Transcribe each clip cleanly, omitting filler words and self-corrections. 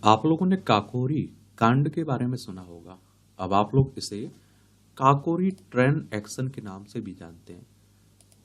आप लोगों ने काकोरी कांड के बारे में सुना होगा। अब आप लोग इसे काकोरी ट्रेन एक्शन के नाम से भी जानते हैं।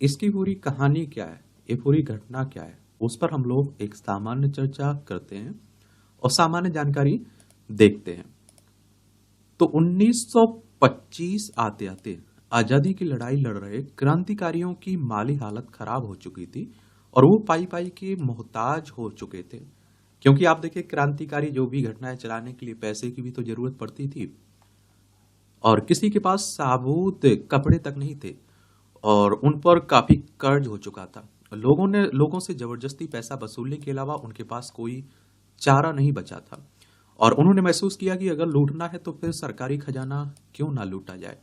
इसकी पूरी कहानी क्या है, ये पूरी घटना क्या है, उस पर हम लोग एक सामान्य चर्चा करते हैं और सामान्य जानकारी देखते हैं। तो 1925 आते आते आजादी की लड़ाई लड़ रहे क्रांतिकारियों की माली हालत खराब हो चुकी थी और वो पाई पाई के मोहताज हो चुके थे। क्योंकि आप देखिए, क्रांतिकारी जो भी घटनाएं चलाने के लिए पैसे की भी तो जरूरत पड़ती थी और किसी के पास साबुत कपड़े तक नहीं थे और उन पर काफी कर्ज हो चुका था। लोगों से जबरदस्ती पैसा वसूलने के अलावा उनके पास कोई चारा नहीं बचा था और उन्होंने महसूस किया कि अगर लूटना है तो फिर सरकारी खजाना क्यों ना लूटा जाए।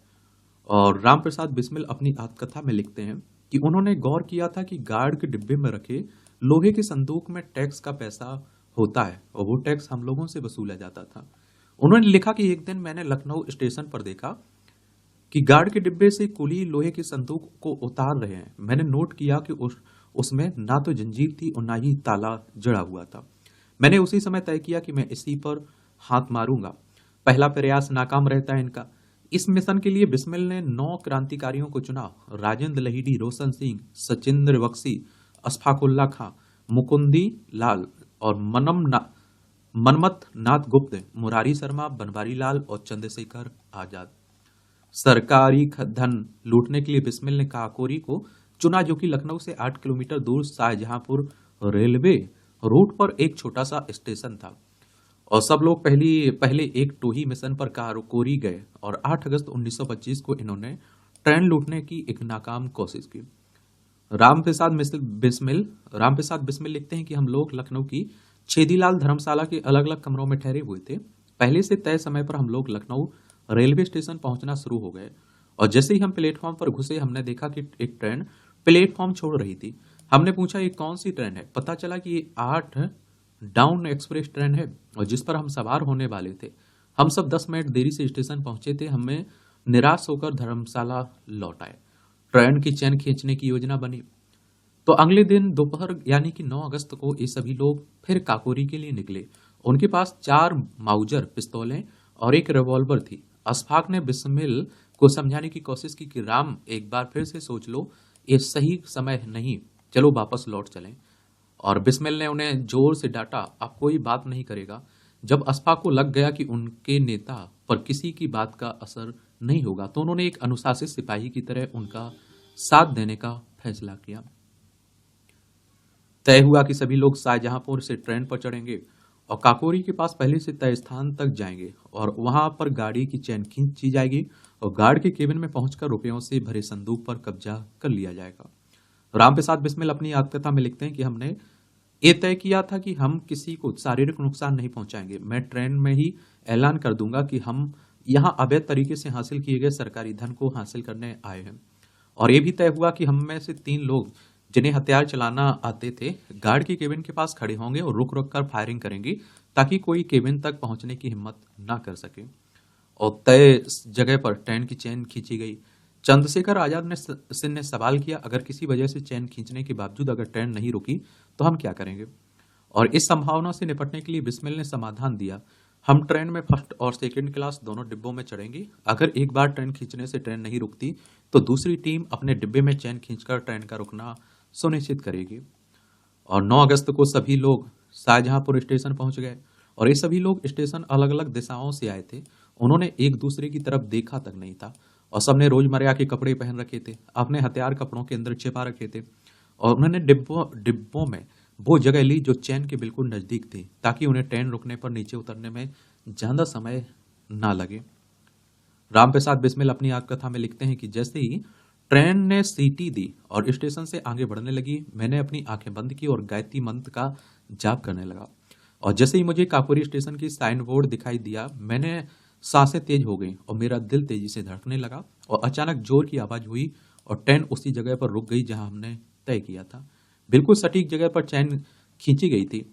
और राम प्रसाद बिस्मिल अपनी आत्मकथा में लिखते हैं कि उन्होंने गौर किया था कि गार्ड के डिब्बे में रखे लोहे के संदूक में टैक्स का पैसा होता है और वो टैक्स हम लोगों से वसूला जाता था। उन्होंने लिखा कि एक दिन मैंने लखनऊ स्टेशन पर देखा कि गार्ड के डिब्बे से कुली लोहे के संदूक को उतार रहे हैं। मैंने नोट किया कि उसमें ना तो जंजीर थी और ना ही ताला जड़ा हुआ था। मैंने उसी समय तय किया कि मैं इसी पर हाथ मारूंगा। पहला प्रयास नाकाम रहता है इनका। इस मिशन के लिए बिस्मिल ने 9 क्रांतिकारियों को चुना। राजेंद्र लहिड़ी, रोशन सिंह, सचिंद्र बख्शी, अशफाकुल्ला खां, मुकुंदी लाल और मनमथ नाथ गुप्त, मुरारी शर्मा, बनवारी लाल और चंद्रशेखर आजाद। सरकारी धन लूटने के लिए बिस्मिल ने काकोरी को चुना, जो कि लखनऊ से 8 किलोमीटर दूर शाहजहांपुर रेलवे रूट पर एक छोटा सा स्टेशन था। और सब लोग पहले एक टोही मिशन पर काकोरी गए और 8 अगस्त 1925 को इन्होंने ट्रेन लूटने की एक नाकाम कोशिश की। राम प्रसाद बिस्मिल लिखते हैं कि हम लोग लखनऊ की छेदीलाल धर्मशाला के अलग अलग कमरों में ठहरे हुए थे। पहले से तय समय पर हम लोग लखनऊ रेलवे स्टेशन पहुंचना शुरू हो गए और जैसे ही हम प्लेटफॉर्म पर घुसे हमने देखा कि एक ट्रेन प्लेटफॉर्म छोड़ रही थी। हमने पूछा ये कौन सी ट्रेन है। पता चला कि ये 8 डाउन एक्सप्रेस ट्रेन है और जिस पर हम सवार होने वाले थे। हम सब 10 मिनट देरी से स्टेशन पहुंचे थे। हमें निराश होकर धर्मशाला लौट आए। ट्रेन की चैन खींचने की योजना बनी। तो अगले दिन दोपहर यानी कि 9 अगस्त को ये सभी लोग फिर काकोरी के लिए निकले। उनके पास 4 माउजर पिस्तौलें और एक रिवॉल्वर थी। अशफाक ने बिस्मिल को समझाने की कोशिश की कि राम, एक बार फिर से सोच लो, ये सही समय नहीं, चलो वापस लौट चलें। और बिस्मिल ने उन्हें जोर से डांटा, अब कोई बात नहीं करेगा। जब अशफाक को लग गया कि उनके नेता पर किसी की बात का असर नहीं होगा तो उन्होंने एक अनुशासित सिपाही की तरह उनका साथ देने का फैसला किया। तय हुआ कि सभी लोग शाहजहांपुर से ट्रेन पर चढ़ेंगे और काकोरी के पास पहले से तय स्थान तक जाएंगे और वहां पर गाड़ी की चैन खींची जाएगी और गार्ड के केबिन में पहुंचकर रुपयों से भरे संदूक पर कब्जा कर लिया जाएगा। राम प्रसाद बिस्मिल अपनी आत्मकथा में लिखते हैं कि हमने ये तय किया था कि हम किसी को शारीरिक नुकसान नहीं पहुंचाएंगे। मैं ट्रेन में ही ऐलान कर दूंगा कि हम यहाँ अवैध तरीके से हासिल किए गए सरकारी धन को हासिल करने आए हैं। और ये भी तय हुआ कि हम में से 3 लोग जिन्हें हथियार चलाना आते थे गार्ड के केबिन के पास खड़े होंगे और रुक रुक कर फायरिंग करेंगे ताकि कोई केबिन तक पहुंचने की हिम्मत ना कर सके। और तय जगह पर ट्रेन की चैन खींची गई। चंद्रशेखर आजाद ने सवाल किया, अगर किसी वजह से चैन खींचने के बावजूद अगर ट्रेन नहीं रुकी तो हम क्या करेंगे। और इस संभावना से निपटने के लिए बिस्मिल ने समाधान दिया, हम ट्रेन में फर्स्ट और सेकंड क्लास दोनों डिब्बों में चढ़ेंगे। अगर एक बार ट्रेन खींचने से ट्रेन नहीं रुकती तो दूसरी टीम अपने डिब्बे में चैन खींचकर ट्रेन का रुकना सुनिश्चित करेगी। और 9 अगस्त को सभी लोग शाहजहांपुर स्टेशन पहुंच गए और ये सभी लोग स्टेशन अलग अलग दिशाओं से आए थे। उन्होंने एक दूसरे की तरफ देखा तक नहीं था और सबने रोजमर्रा के कपड़े पहन रखे थे, अपने हथियार कपड़ों के अंदर छिपा रखे थे और उन्होंने डिब्बों में वो जगह ली जो चैन के बिल्कुल नजदीक थी ताकि उन्हें ट्रेन रुकने पर नीचे उतरने में ज्यादा समय ना लगे। राम प्रसाद बिस्मिल अपनी आत्मकथा में लिखते हैं कि जैसे ही ट्रेन ने सीटी दी और स्टेशन से आगे बढ़ने लगी, मैंने अपनी आंखें बंद की और गायत्री मंत्र का जाप करने लगा। और जैसे ही मुझे काकोरी स्टेशन की साइन बोर्ड दिखाई दिया, मैंने सांसें तेज हो गई और मेरा दिल तेजी से धड़कने लगा और अचानक जोर की आवाज हुई और ट्रेन उसी जगह पर रुक गई जहां हमने तय किया था। बिल्कुल सटीक जगह पर चैन खींची गई थी।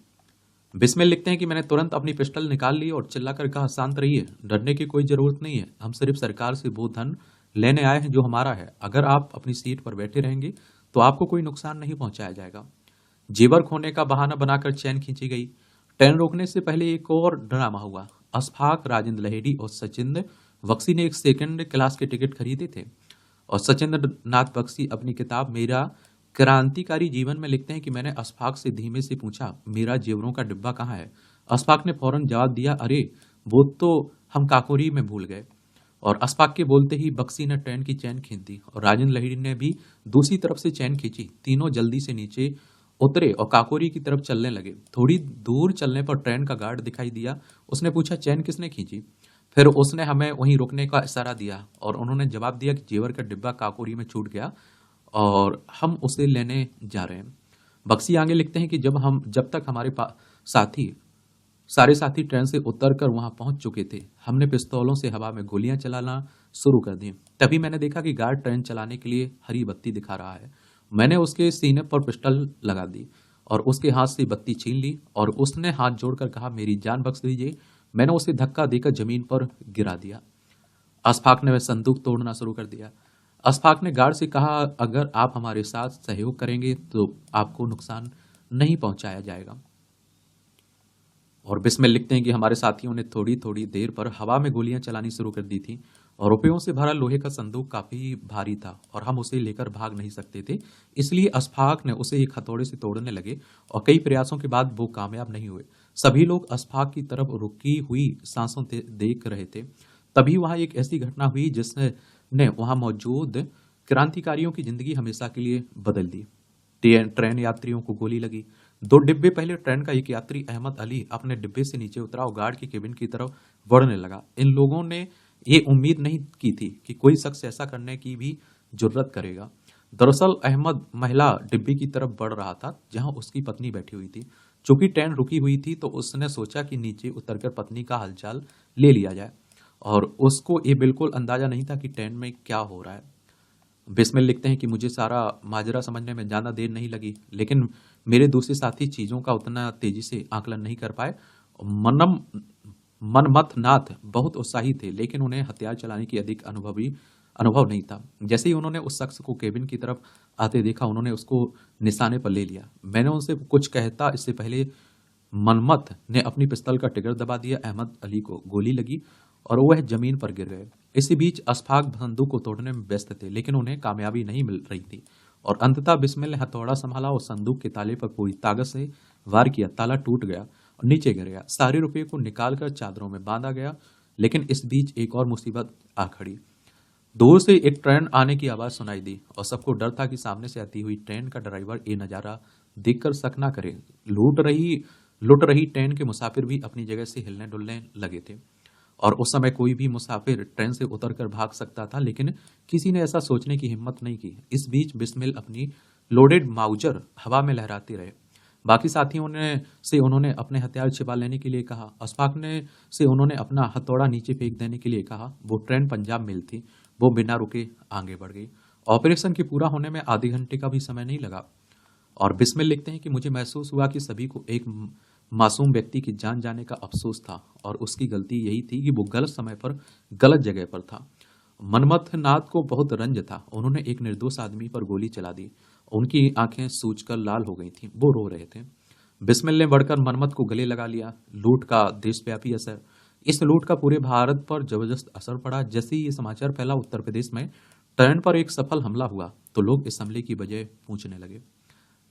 बिस्मिल लिखते हैं कि मैंने तुरंत अपनी पिस्टल निकाल ली और चिल्लाकर कहा, शांत रहिए, डरने की कोई जरूरत नहीं है। हम सिर्फ सरकार से वो धन लेने आए हैं जो हमारा है। अगर आप अपनी सीट पर बैठे रहेंगे तो आपको कोई नुकसान नहीं पहुंचाया जाएगा। जेवर खोने का बहाना बनाकर चैन खींची गई। ट्रेन रोकने से पहले एक और ड्रामा हुआ। अशफाक, राजेंद्र लहेरी और सचिंद्र बख्शी ने एक सेकंड क्लास के टिकट खरीदे थे। और सचिंद्र नाथ बख्शी अपनी किताब मेरा क्रांतिकारी जीवन में लिखते हैं कि मैंने अशफाक से धीमे से पूछा, मेरा जेवरों का डिब्बा कहाँ है? अशफाक ने फौरन जवाब दिया, अरे वो तो हम काकोरी में भूल गए। और अशफाक के बोलते ही बख्शी ने ट्रेन की चैन खींच दी और राजेंद्र लहिड़ी ने भी दूसरी तरफ से चैन खींची। तीनों जल्दी से नीचे उतरे और काकोरी की तरफ चलने लगे। थोड़ी दूर चलने पर ट्रेन का गार्ड दिखाई दिया। उसने पूछा, चैन किसने खींची? फिर उसने हमें वहीं रुकने का इशारा दिया और उन्होंने जवाब दिया कि जेवर का डिब्बा काकोरी में छूट गया और हम उसे लेने जा रहे हैं। बख्शी आगे लिखते हैं कि जब तक हमारे साथी सारे साथी ट्रेन से उतरकर वहां पहुंच चुके थे, हमने पिस्तौलों से हवा में गोलियां चलाना शुरू कर दी। तभी मैंने देखा कि गार्ड ट्रेन चलाने के लिए हरी बत्ती दिखा रहा है। मैंने उसके सीने पर पिस्टल लगा दी और उसके हाथ से बत्ती छीन ली और उसने हाथ जोड़कर कहा, मेरी जान बख्श दीजिए। मैंने उसे धक्का देकर जमीन पर गिरा दिया। अशफाक ने वह संदूक तोड़ना शुरू कर दिया। अशफाक ने गार्ड से कहा, अगर आप हमारे साथ सहयोग करेंगे तो आपको नुकसान नहीं पहुंचाया जाएगा। और बिस्मिल लिखते हैं कि हमारे साथियों ने थोड़ी थोड़ी देर पर हवा में गोलियां चलानी शुरू कर दी थी और रुपयों से भरा लोहे का संदूक काफी भारी था और हम उसे लेकर भाग नहीं सकते थे। इसलिए अशफाक ने उसे एक हथौड़े से तोड़ने लगे और कई प्रयासों के बाद वो कामयाब नहीं हुए। सभी लोग अशफाक की तरफ रुकी हुई सांसों देख रहे थे। तभी वहां एक ऐसी घटना हुई जिसने वहां मौजूद क्रांतिकारियों की जिंदगी हमेशा के लिए बदल दी। ट्रेन यात्रियों को गोली लगी। 2 डिब्बे पहले ट्रेन का एक यात्री अहमद अली अपने डिब्बे से नीचे उतरा और गार्ड की केबिन की तरफ बढ़ने लगा। इन लोगों ने ये उम्मीद नहीं की थी कि कोई शख्स ऐसा करने की भी जुर्रत करेगा। दरअसल अहमद महिला डिब्बे की तरफ बढ़ रहा था जहां उसकी पत्नी बैठी हुई थी। चूंकि ट्रेन रुकी हुई थी तो उसने सोचा कि नीचे उतरकर पत्नी का हालचाल ले लिया जाए और उसको ये बिल्कुल अंदाजा नहीं था कि ट्रेन में क्या हो रहा है। बिस्मिल लिखते हैं कि मुझे सारा माजरा समझने में ज़्यादा देर नहीं लगी, लेकिन मेरे दूसरे साथी चीज़ों का उतना तेजी से आकलन नहीं कर पाए। मनम मनमथ नाथ बहुत उत्साही थे, लेकिन उन्हें हथियार चलाने की अधिक अनुभव नहीं था। जैसे ही उन्होंने उस शख्स को केबिन की तरफ आते देखा, उन्होंने उसको निशाने पर ले लिया। मैंने उनसे कुछ कहता इससे पहले मनमथ ने अपनी पिस्तौल का ट्रिगर दबा दिया। अहमद अली को गोली लगी और वह जमीन पर गिर गए। इसी बीच अशफाक बंदूक को तोड़ने में व्यस्त थे, लेकिन उन्हें कामयाबी नहीं मिल रही थी और अंततः बिस्मिल ने हथौड़ा संभाला और संदूक के ताले पर पूरी ताकत से वार किया। ताला टूट गया और नीचे गिर गया। सारे रुपये को निकालकर चादरों में बांधा गया, लेकिन इस बीच एक और मुसीबत आ खड़ी। दूर से एक ट्रेन आने की आवाज सुनाई दी और सबको डर था कि सामने से आती हुई ट्रेन का ड्राइवर ये नजारा देखकर शक ना करे। लुट रही ट्रेन के मुसाफिर भी अपनी जगह से हिलने डुलने लगे थे और उस समय कोई भी मुसाफिर ट्रेन से उतरकर भाग सकता था, लेकिन किसी ने ऐसा सोचने की हिम्मत नहीं की। इस बीच बिस्मिल अपनी लोडेड माउजर हवा में लहराते रहे। बाकी साथियों से उन्होंने अपने हथियार छिपा लेने के लिए कहा। अशफाक से उन्होंने अपना हथौड़ा नीचे फेंक देने के लिए कहा। वो ट्रेन पंजाब मेल थी। वो बिना रुके आगे बढ़ गई। ऑपरेशन के पूरा होने में आधे घंटे का भी समय नहीं लगा और बिस्मिल लिखते हैं कि मुझे महसूस हुआ कि सभी को एक मासूम व्यक्ति की जान जाने का अफसोस था और उसकी गलती यही थी कि वो गलत समय पर गलत जगह पर था। मनमथ नाथ को बहुत रंज था। उन्होंने एक निर्दोष आदमी पर गोली चला दी। उनकी आंखें सूजकर लाल हो गई थीं। वो रो रहे थे। बिस्मिल ने बढ़कर मनमथ को गले लगा लिया। लूट का देशव्यापी असर। इस लूट का पूरे भारत पर जबरदस्त असर पड़ा। जैसे ही ये समाचार फैला उत्तर प्रदेश में ट्रेन पर एक सफल हमला हुआ तो लोग इस हमले की वजह पूछने लगे।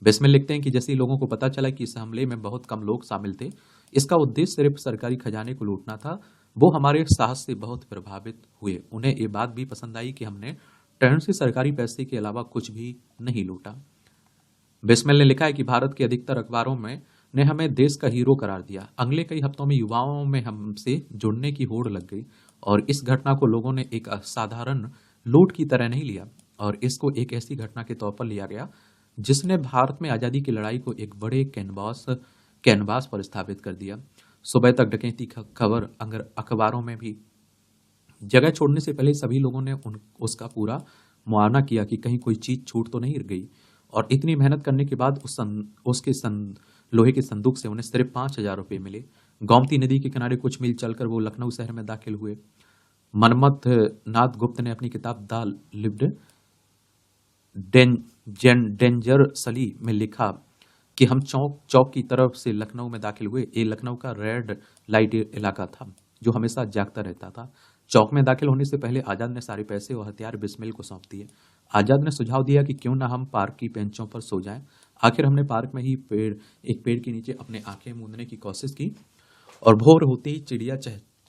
बिस्मिल लिखते हैं कि जैसे ही लोगों को पता चला कि इस हमले में बहुत कम लोग शामिल थे, इसका उद्देश्य सिर्फ सरकारी खजाने को लूटना था, वो हमारे साहस से बहुत प्रभावित हुए। उन्हें ये बात भी पसंद आई कि हमने ट्रेन से सरकारी पैसे के अलावा कुछ भी नहीं लूटा। बिस्मिल ने लिखा है कि भारत के अधिकतर अखबारों में ने हमें देश का हीरो करार दिया। अगले कई हफ्तों में युवाओं में हमसे जुड़ने की होड़ लग गई और इस घटना को लोगों ने एक असाधारण लूट की तरह नहीं लिया और इसको एक ऐसी घटना के तौर पर लिया गया जिसने भारत में आजादी की लड़ाई को एक बड़े कैनवास पर स्थापित कर दिया। सुबह तक डकैती खबर अखबारों में भी। जगह छोड़ने से पहले सभी लोगों ने उसका पूरा मुआयना किया कि कहीं कोई चीज छूट तो नहीं गई और इतनी मेहनत करने के बाद लोहे के संदूक से उन्हें सिर्फ 5,000 रुपये मिले। गोमती नदी के किनारे कुछ मील चलकर वो लखनऊ शहर में दाखिल हुए। मनमथ नाथ गुप्त ने अपनी किताब द लिव्ड डेंजरसली में लिखा, कि हम चौक चौक की तरफ से लखनऊ में दाखिल हुए। ये लखनऊ का रेड लाइट इलाका था जो हमेशा जागता रहता था। चौक में दाखिल होने से पहले आजाद ने सारे पैसे और हथियार बिस्मिल को सौंप दिए। आजाद ने सुझाव दिया कि क्यों ना हम पार्क की बेंचों पर सो जाएं। आखिर हमने पार्क में ही एक पेड़ के नीचे अपने आंखें मूंदने की कोशिश की और भोर होते ही चिड़िया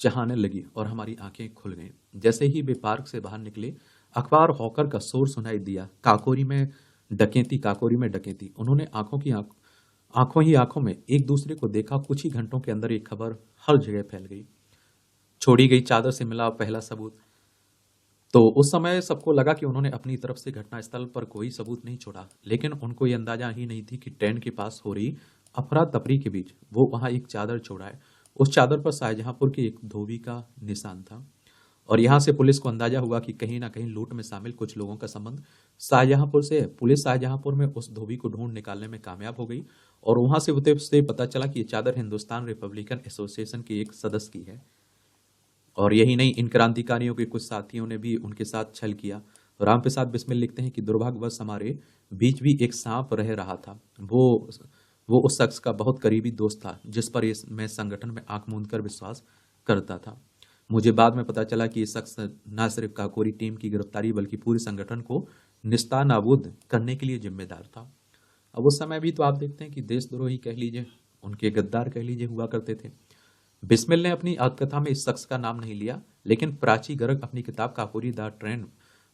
चहाने लगी और हमारी आंखें खुल गईं। जैसे ही वे पार्क से बाहर निकले, अखबार हॉकर का शोर सुनाई दिया, काकोरी में डकैती, काकोरी में डकैती। उन्होंने आंखों ही आंखों में एक दूसरे को देखा। कुछ ही घंटों के अंदर ये खबर हर जगह फैल गई। छोड़ी गई चादर से मिला पहला सबूत। तो उस समय सबको लगा कि उन्होंने अपनी तरफ से घटनास्थल पर कोई सबूत नहीं छोड़ा, लेकिन उनको ये अंदाजा ही नहीं थी कि ट्रेन के पास हो रही अफरा तफरी के बीच वो वहां एक चादर छोड़ा है। उस चादर पर शाहजहांपुर के एक धोबी का निशान था और यहाँ से पुलिस को अंदाजा हुआ कि कहीं ना कहीं लूट में शामिल कुछ लोगों का संबंध शाहजहांपुर से है। पुलिस शाहजहांपुर में उस धोबी को ढूंढ निकालने में कामयाब हो गई और वहां से उसे पता चला कि ये चादर हिंदुस्तान रिपब्लिकन एसोसिएशन के एक सदस्य की है। और यही नहीं, इन क्रांतिकारियों के कुछ साथियों ने भी उनके साथ छल किया। राम प्रसाद बिस्मिल लिखते हैं कि दुर्भाग्यवश हमारे बीच भी एक सांप रह रहा था। वो उस शख्स का बहुत करीबी दोस्त था जिस पर मैं संगठन में आंख मूंद कर विश्वास करता था। मुझे बाद में पता चला कि ये शख्स न सिर्फ काकोरी टीम की गिरफ्तारी बल्कि पूरे संगठन को निस्तानाबूद करने के लिए जिम्मेदार था। अब उस समय भी तो आप देखते हैं कि देशद्रोही कह लीजिए, उनके गद्दार कह लीजिए, हुआ करते थे। बिस्मिल ने अपनी आत्मकथा में इस शख्स का नाम नहीं लिया, लेकिन प्राची गर्ग अपनी किताब Kakori the train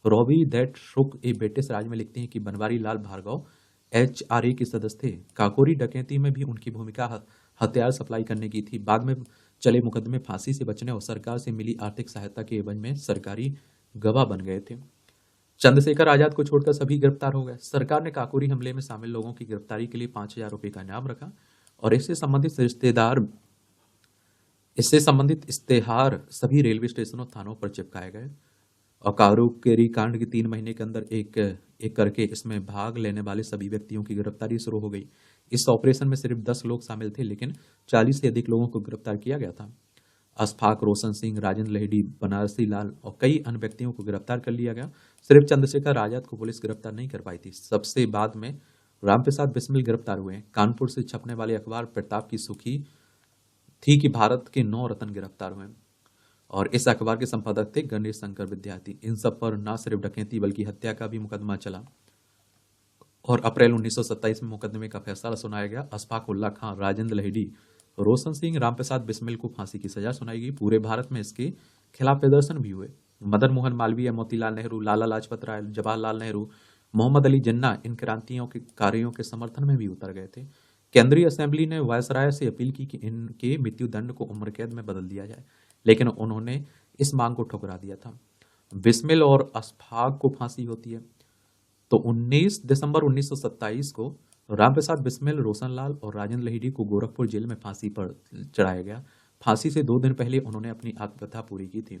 robbery that shook a British Raj में लिखते हैं कि बनवारी लाल भार्गव HRA के सदस्य थे। काकोरी डकैती में भी उनकी भूमिका हथियार सप्लाई करने की थी। बाद में चले मुकदमे फांसी से बचने और सरकार से मिली आर्थिक सहायता के एवज में सरकारी गवाह बन गए थे। चंद्रशेखर आजाद को छोड़कर सभी गिरफ्तार हो गए। सरकार ने काकोरी हमले में शामिल लोगों की गिरफ्तारी के लिए 5,000 रुपए का इनाम रखा और इससे संबंधित इश्तेहार सभी रेलवे स्टेशनों थानों पर चिपकाए गए और काकोरी कांड के 3 महीने के अंदर एक एक करके इसमें भाग लेने वाले सभी व्यक्तियों की गिरफ्तारी शुरू हो गई। इस ऑपरेशन में सिर्फ 10 लोग शामिल थे, लेकिन 40 से अधिक लोगों को गिरफ्तार किया गया था। अशफाक, रोशन सिंह, राजेंद्र लहेड़ी, बनारसी लाल और कई अन्य व्यक्तियों को गिरफ्तार कर लिया गया। सिर्फ चंद्रशेखर आजाद को पुलिस गिरफ्तार नहीं कर पाई थी। सबसे बाद में रामप्रसाद बिस्मिल गिरफ्तार हुए। कानपुर से छपने वाले अखबार प्रताप की सुखी थी कि भारत के 9 रत्न गिरफ्तार हुए और इस अखबार के संपादक थे गणेश शंकर विद्यार्थी। इन सब पर न सिर्फ डकैती बल्कि हत्या का भी मुकदमा चला और अप्रैल 1927 में मुकदमे का फैसला सुनाया गया। अशफाक उल्ला खां, राजेंद्र लहेड़ी, रोशन सिंह, रामप्रसाद बिस्मिल को फांसी की सजा सुनाई गई। पूरे भारत में इसके खिलाफ प्रदर्शन भी हुए। मदन मोहन मालवीय, मोतीलाल नेहरू, लाला लाजपत राय, जवाहरलाल नेहरू, मोहम्मद अली जिन्ना इन क्रांतियों के कार्यों के समर्थन में भी उतर गए थे। केंद्रीय असेंबली ने वायसराय से अपील की कि इनके मृत्युदंड को उम्र कैद में बदल दिया जाए, लेकिन उन्होंने इस मांग को ठुकरा दिया था। बिस्मिल और अशफाक को फांसी होती है तो 19 दिसंबर 1927 को रामप्रसाद बिस्मिल, रोशनलाल और राजेंद्र लहिड़ी को गोरखपुर जेल में फांसी पर चढ़ाया गया। फांसी से 2 दिन पहले उन्होंने अपनी आत्मकथा पूरी की थी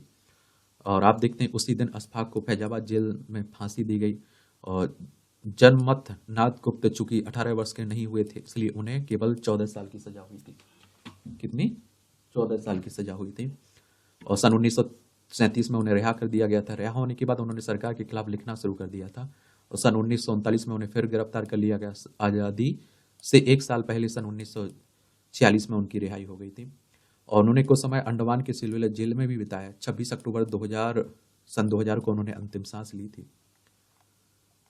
और आप देखते हैं उसी दिन अशफाक को फैजाबाद जेल में फांसी दी गई और जनमत नाथ गुप्त चूंकि 18 वर्ष के नहीं हुए थे इसलिए उन्हें केवल 14 साल की सजा हुई थी। कितनी? 14 साल की सजा हुई थी और सन 1937 में उन्हें रिहा कर दिया गया था। रिहा होने के बाद उन्होंने सरकार के खिलाफ लिखना शुरू कर दिया था और सन 1939 में उन्हें फिर गिरफ्तार कर लिया गया। आज़ादी से 1 साल पहले सन 1946 में उनकी रिहाई हो गई थी और उन्होंने कुछ समय अंडमान के सिलसिले जेल में भी बिताया। 26 अक्टूबर 2000 को उन्होंने अंतिम सांस ली थी।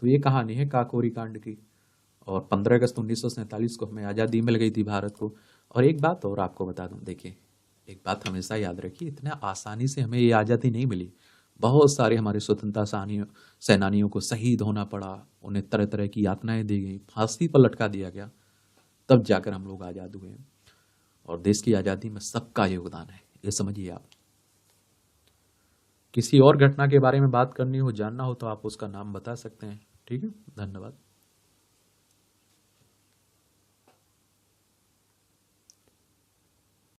तो ये कहानी है काकोरी कांड की और 15 अगस्त 1947 को हमें आज़ादी मिल गई थी भारत को। और एक बात और आपको बता दूं, देखिए एक बात हमेशा याद रखिए, इतना आसानी से हमें ये आज़ादी नहीं मिली। बहुत सारे हमारे स्वतंत्रता सेनानियों को शहीद होना पड़ा, उन्हें तरह तरह की यातनाएं दी गई, फांसी पर लटका दिया गया, तब जाकर हम लोग आज़ाद हुए हैं। और देश की आज़ादी में सबका योगदान है, ये समझिए आप। किसी और घटना के बारे में बात करनी हो, जानना हो तो आप उसका नाम बता सकते हैं। ठीक है, धन्यवाद।